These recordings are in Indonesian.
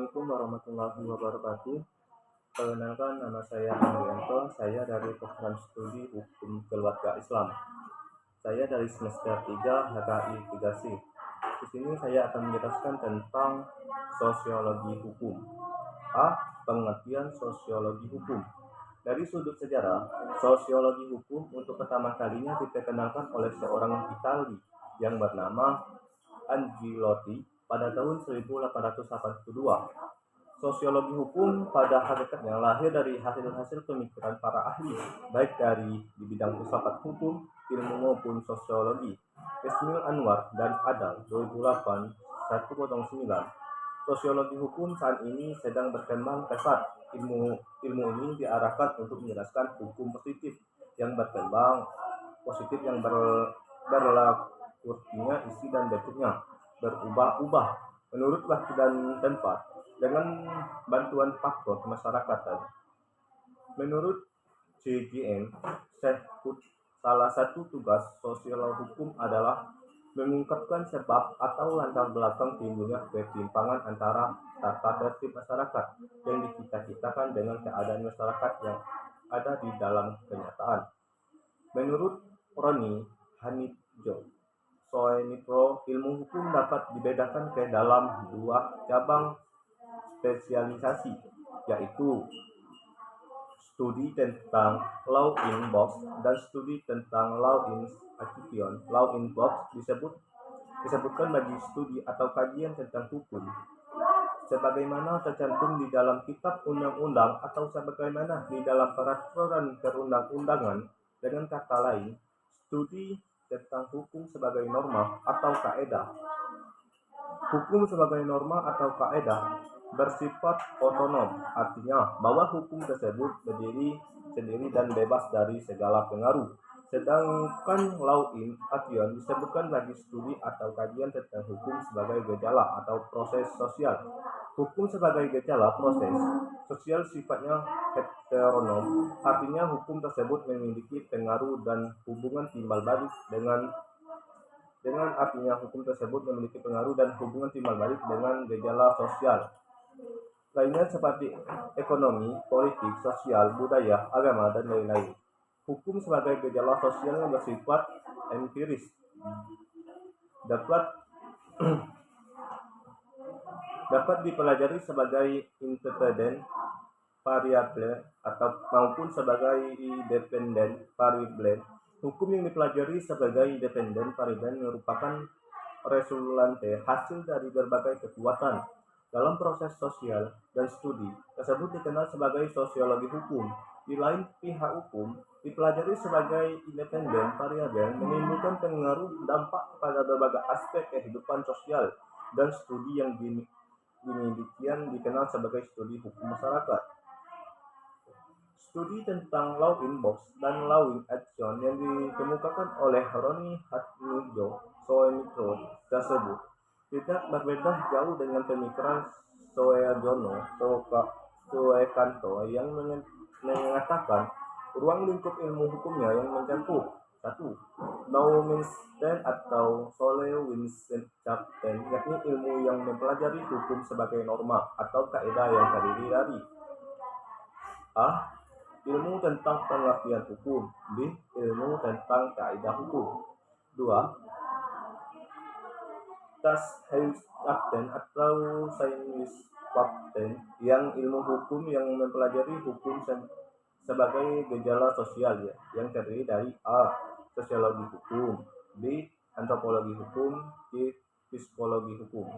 Assalamualaikum warahmatullahi wabarakatuh. Perkenalkan, nama saya Andrianto. Saya dari Program Studi Hukum Keluarga Islam. Saya dari semester 3 HKI 3C. Di sini saya akan menjelaskan tentang sosiologi hukum. A. Pengertian sosiologi hukum. Dari sudut sejarah, sosiologi hukum untuk pertama kalinya diperkenalkan oleh seorang Itali yang bernama Angelotti pada tahun 1882. Sosiologi hukum pada hakikatnya lahir dari hasil-hasil pemikiran para ahli, baik dari di bidang filsafat hukum, ilmu maupun sosiologi. Ismail Anwar dan Adal 2008 109. Sosiologi hukum saat ini sedang berkembang pesat. Ilmu ini diarahkan untuk menjelaskan hukum positif yang berkembang, positif yang berlaku, artinya isi dan bentuknya berubah-ubah menurut waktu dan tempat dengan bantuan faktor kemasyarakatan. Menurut CGM, salah satu tugas sosiolog hukum adalah mengungkapkan sebab atau latar belakang timbulnya ketimpangan antara tata tertib masyarakat yang dicita-citakan dengan keadaan masyarakat yang ada di dalam kenyataan. Menurut Roni Hanifjo Soemitra, ilmu hukum dapat dibedakan ke dalam dua cabang spesialisasi, yaitu studi tentang law in box dan studi tentang law in action. Law in box disebutkan bagi studi atau kajian tentang hukum sebagaimana tercantum di dalam kitab undang-undang atau sebagaimana di dalam peraturan perundang-undangan. Dengan kata lain, studi tentang hukum sebagai norma atau kaedah. Hukum sebagai norma atau kaedah bersifat otonom, artinya bahwa hukum tersebut berdiri sendiri dan bebas dari segala pengaruh. Sedangkan law in action disebutkan bagi studi atau kajian tentang hukum sebagai gejala atau proses sosial. Hukum sebagai gejala proses sosial sifatnya heteronom, artinya hukum tersebut memiliki pengaruh dan hubungan timbal balik dengan artinya hukum tersebut memiliki pengaruh dan hubungan timbal balik dengan gejala sosial lainnya seperti ekonomi, politik, sosial, budaya, agama, dan lain-lain. Hukum sebagai gejala sosial yang bersifat empiris dapat dipelajari sebagai independen variabel atau maupun sebagai dependent variabel. Hukum yang dipelajari sebagai dependent variabel merupakan resultante hasil dari berbagai kekuatan dalam proses sosial dan studi tersebut dikenal sebagai sosiologi hukum. Di lain pihak, hukum dipelajari sebagai independen variabel menimbulkan pengaruh dampak pada berbagai aspek kehidupan sosial dan studi yang demikian dikenal sebagai studi hukum masyarakat. Studi tentang law in box dan law in action yang dikemukakan oleh Roni Hanifjo Soemitra tersebut tidak berbeda jauh dengan pemikiran Soekanto yang mengatakan ruang lingkup ilmu hukumnya yang mencakup 1. Naumensten atau Solewissenschaft, yakni ilmu yang mempelajari hukum sebagai norma atau kaidah yang terdiri dari A. Ilmu tentang pengertian hukum. B. Ilmu tentang kaidah hukum. 2. Sachwissenschaft atau Sachwissenschaft, yang ilmu hukum yang mempelajari hukum sebagai gejala sosial yang terdiri dari A. Sosiologi hukum. B. Antropologi hukum. C. Psikologi hukum.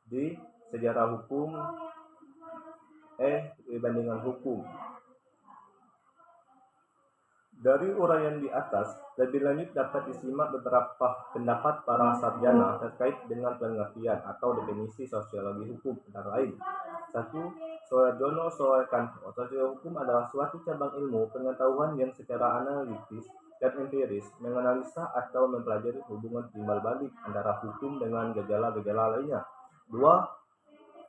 D. Sejarah hukum. E. Perbandingan hukum. Dari uraian di atas, lebih lanjut dapat disimak beberapa pendapat para sarjana terkait dengan pengertian atau definisi sosiologi hukum, antara lain. 1. Soejono Soekanto. Sosiologi hukum adalah suatu cabang ilmu pengetahuan yang secara analitis dan empiris menganalisa atau mempelajari hubungan timbal balik antara hukum dengan gejala-gejala lainnya. 2.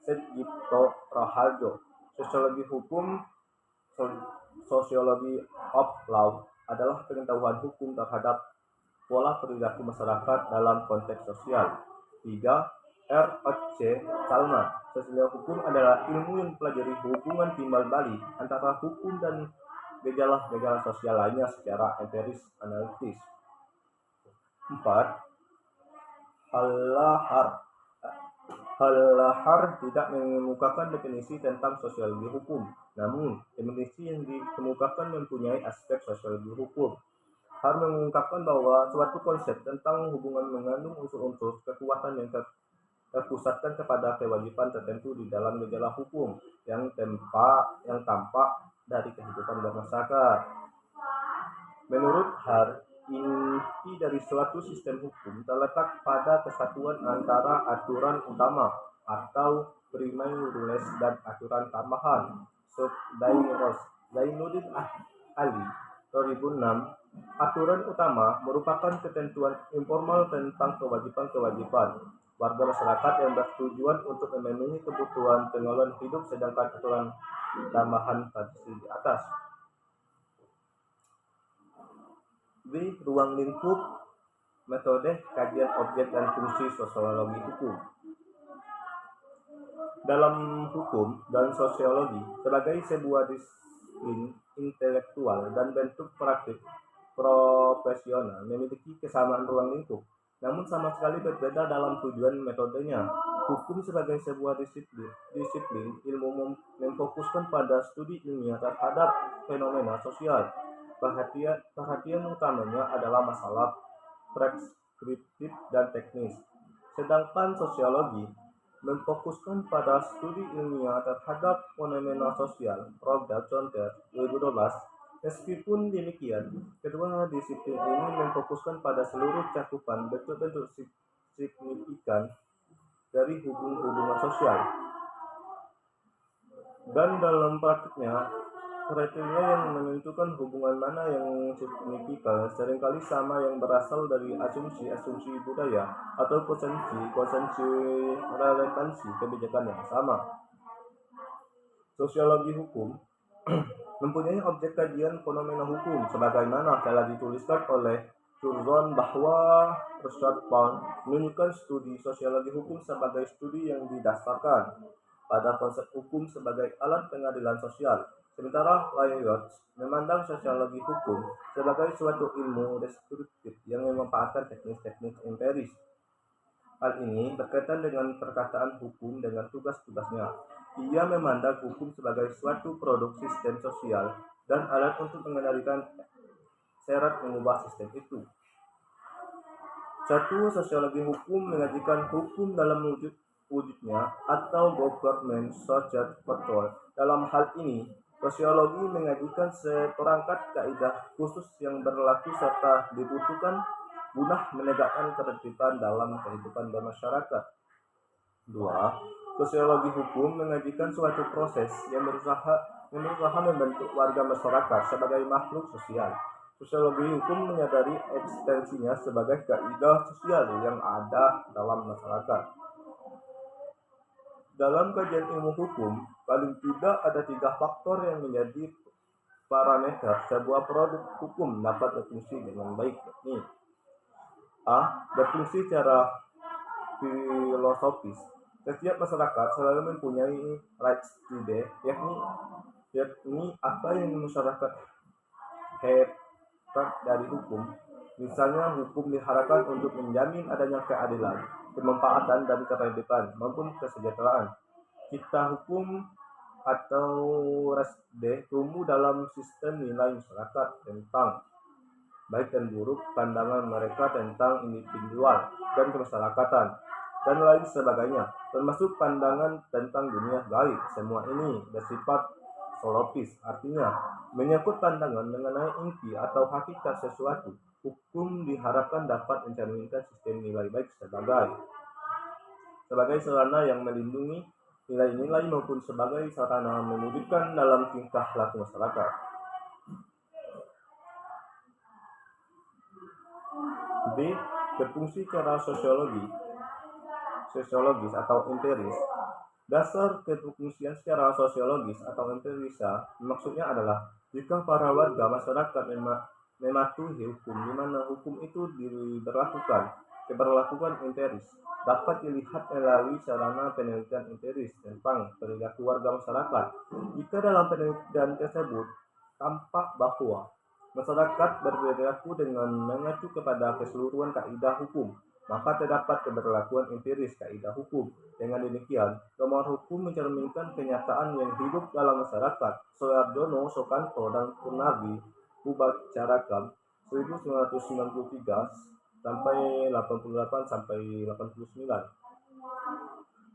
Sejito Raharjo. Sosiologi hukum, Sociology of Law, adalah pengetahuan hukum terhadap pola perilaku masyarakat dalam konteks sosial. 3. R. C. Salman. Sosial hukum adalah ilmu yang mempelajari hubungan timbal balik antara hukum dan gejala-gejala sosial lainnya secara empiris analitis. 4. Hallahar Hallahar tidak mengemukakan definisi tentang sosiologi hukum, namun definisi yang dikemukakan mempunyai aspek sosiologi hukum. Har mengungkapkan bahwa suatu konsep tentang hubungan mengandung unsur-unsur kekuatan yang terpusatkan kepada kewajiban tertentu di dalam gejala hukum yang tampak dari kehidupan bermasyarakat. Menurut Har, inti dari suatu sistem hukum terletak pada kesatuan antara aturan utama atau primary rules dan aturan tambahan. Zainuddin Ali, 2006. Aturan utama merupakan ketentuan informal tentang kewajiban-kewajiban warga masyarakat yang bertujuan untuk memenuhi kebutuhan pengelolaan hidup, sedangkan aturan tambahan tadi di atas. Di ruang lingkup metode kajian objek dan fungsi sosiologi hukum. Dalam hukum dan sosiologi sebagai sebuah disiplin intelektual dan bentuk praktik profesional memiliki kesamaan ruang lingkup, namun sama sekali berbeda dalam tujuan metodenya. Hukum sebagai sebuah disiplin ilmu memfokuskan pada studi ilmiah terhadap fenomena sosial. Perhatian utamanya adalah masalah preskriptif dan teknis. Sedangkan sosiologi memfokuskan pada studi ilmiah terhadap fenomena sosial. Robert Conter, 2012. Meskipun demikian, kedua disiplin ini memfokuskan pada seluruh cakupan bentuk-bentuk signifikan dari hubungan sosial. Dan dalam praktiknya, kriteria yang menentukan hubungan mana yang signifikan seringkali sama yang berasal dari asumsi budaya atau konsensi relevansi kebijakan yang sama. Sosiologi hukum mempunyai objek kajian fenomena hukum sebagaimana telah dituliskan oleh Curzon bahwa Richard Pound menunjukkan studi sosiologi hukum sebagai studi yang didasarkan pada konsep hukum sebagai alat pengadilan sosial. Sementara Lyot memandang sosiologi hukum sebagai suatu ilmu deskriptif yang memanfaatkan teknik-teknik empiris. Hal ini berkaitan dengan perkataan hukum dengan tugas-tugasnya. Ia memandang hukum sebagai suatu produk sistem sosial dan alat untuk mengendalikan syarat mengubah sistem itu. 1. Sosiologi hukum mengajikan hukum dalam wujudnya atau government social control. Dalam hal ini, sosiologi mengajikan seperangkat kaidah khusus yang berlaku serta dibutuhkan guna menegakkan ketertiban dalam kehidupan bermasyarakat. 2. Sosiologi hukum mengajikan suatu proses yang berusaha membentuk warga masyarakat sebagai makhluk sosial. Sosiologi hukum menyadari eksistensinya sebagai kaidah sosial yang ada dalam masyarakat. Dalam kajian ilmu hukum, paling tidak ada 3 faktor yang menjadi parameter sebuah produk hukum dapat berfungsi dengan baik, yakni A. Berfungsi secara filosofis. Setiap masyarakat selalu mempunyai rights to be, yakni apa yang masyarakat harapkan dari hukum. Misalnya, hukum diharapkan untuk menjamin adanya keadilan, kemanfaatan dan ketertiban maupun kesejahteraan. Cipta hukum atau res D tumbuh dalam sistem nilai masyarakat tentang baik dan buruk, pandangan mereka tentang individual dan kemasyarakatan, dan lain sebagainya, termasuk pandangan tentang dunia gaib. Semua ini bersifat solopis, artinya menyangkut pandangan mengenai inti atau hakikat sesuatu. Hukum diharapkan dapat mencerminkan sistem nilai baik sebagai sarana yang melindungi nilai-nilai maupun sebagai sarana mewujudkan dalam tingkah laku masyarakat. B. Berfungsi secara sosiologis atau empiris. Dasar kefungsian secara sosiologis atau empirisa maksudnya adalah jika para warga masyarakat mematuhi hukum di mana hukum itu diberlakukan, Keberlakuan empiris dapat dilihat melalui sarana penelitian empiris tentang perilaku warga masyarakat. Jika dalam penelitian tersebut tampak bahwa masyarakat berperilaku dengan mengacu kepada keseluruhan kaidah hukum, maka terdapat keberlakuan empiris kaidah hukum. Dengan demikian, norma hukum mencerminkan kenyataan yang hidup dalam masyarakat. Soehardono, Soekanto, dan Purnardi, Pubacarakam 1993 sampai 88 sampai 89.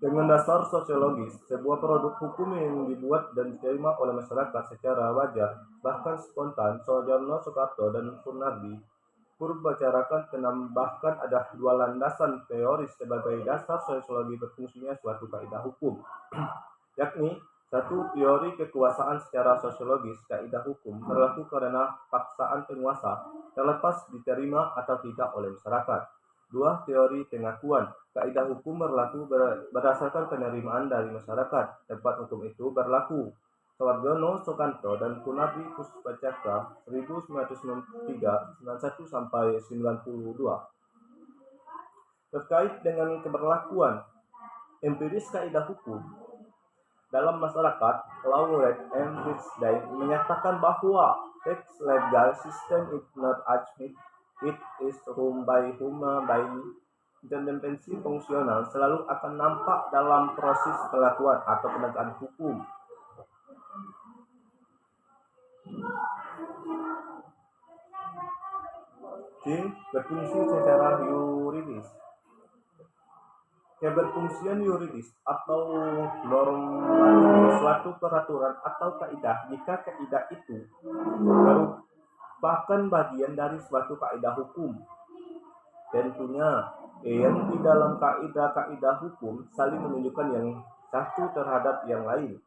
Dengan dasar sosiologis, sebuah produk hukum yang dibuat dan diterima oleh masyarakat secara wajar, bahkan spontan. Soehardono, Soekarno, dan Purnardi Purbacarakan menambahkan ada dua landasan teoris sebagai dasar sosiologi berfungsinya suatu kaidah hukum, yakni satu, teori kekuasaan secara sosiologis. Kaidah hukum berlaku karena paksaan penguasa, terlepas diterima atau tidak oleh masyarakat. Dua, teori pengakuan. Kaidah hukum berlaku berdasarkan penerimaan dari masyarakat. Tempat hukum itu berlaku. Soehardono, Soekanto, dan Purnardi Puspacaka 1993, 91 sampai 92. Terkait dengan keberlakuan empiris kaidah hukum dalam masyarakat, Lauret M. Ridsdale menyatakan bahwa text legal system is not achieved, it is run by human being. Independensi fungsional selalu akan nampak dalam proses pelakuan atau penegakan hukum. Berfungsi secara yuridis. Keberfungsian yuridis atau normatif suatu peraturan atau kaidah jika kaidah itu merupakan bagian dari suatu kaidah hukum. Tentunya, yang di dalam kaidah-kaidah hukum saling menunjukkan yang satu terhadap yang lain.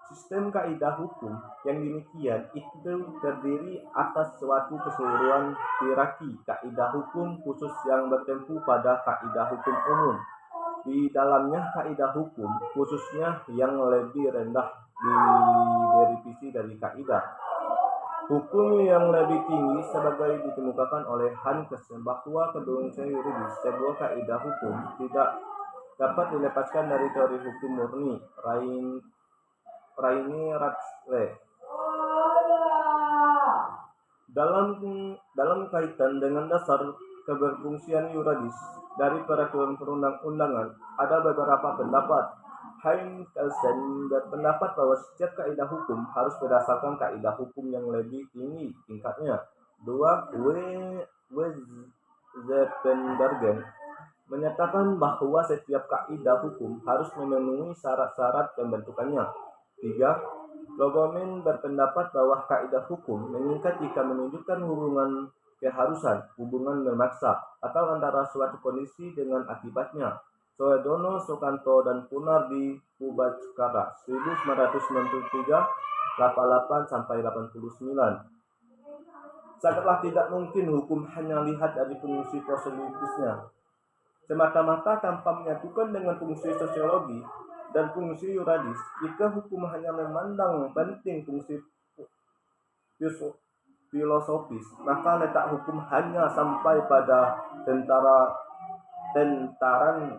Sistem kaidah hukum yang demikian itu terdiri atas suatu keseluruhan hierarki kaidah hukum khusus yang bertumpu pada kaidah hukum umum. Di dalamnya kaidah hukum khususnya yang lebih rendah diderivasi dari kaidah hukum yang lebih tinggi sebagai dikemukakan oleh Hankes bahwa keberfungsian yuridis sebuah kaidah hukum tidak dapat dilepaskan dari teori hukum murni. Raine Ratzle. Dalam kaitan dengan dasar keberfungsian yuridis dari peraturan perundang-undangan, ada beberapa pendapat. Heinz Kelsen berpendapat bahwa setiap kaidah hukum harus berdasarkan kaidah hukum yang lebih tinggi tingkatnya. 2. Zeppenbergen menyatakan bahwa setiap kaidah hukum harus memenuhi syarat-syarat pembentukannya. 3. Logomen berpendapat bahwa kaidah hukum meningkat jika menunjukkan hubungan keharusan, hubungan memaksa, atau antara suatu kondisi dengan akibatnya. Soehardono, Soekanto, dan Purnardi Pubacara 1993, 88 sampai 89. Sangatlah tidak mungkin hukum hanya lihat dari fungsi positifnya semata-mata tanpa menyatukan dengan fungsi sosiologi dan fungsi yuridis. Jika hukum hanya memandang penting fungsi filosofis, maka letak hukum hanya sampai pada tentaran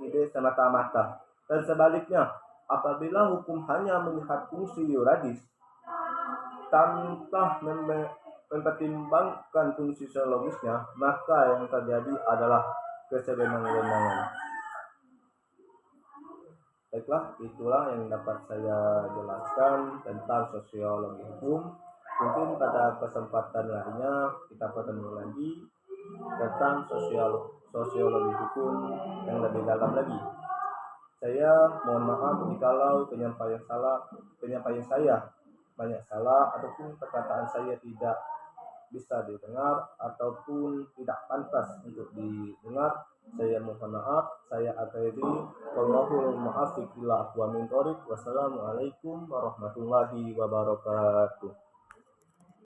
ide semata-mata. Dan sebaliknya, apabila hukum hanya melihat fungsi yuridis tanpa mempertimbangkan fungsi sosiologisnya, maka yang terjadi adalah kesewenang-wenangan. Baiklah, itulah yang dapat saya jelaskan tentang sosiologi hukum. Mungkin pada kesempatan lainnya kita bertemu lagi tentang sosiologi hukum yang lebih dalam lagi. Saya mohon maaf jikalau penyampaian saya banyak salah ataupun perkataan saya tidak bisa didengar ataupun tidak pantas untuk didengar. Saya mohon maaf. Saya akhiri. Wallahul muwaffiq ila aqwamit thoriq. Wassalamualaikum warahmatullahi wabarakatuh.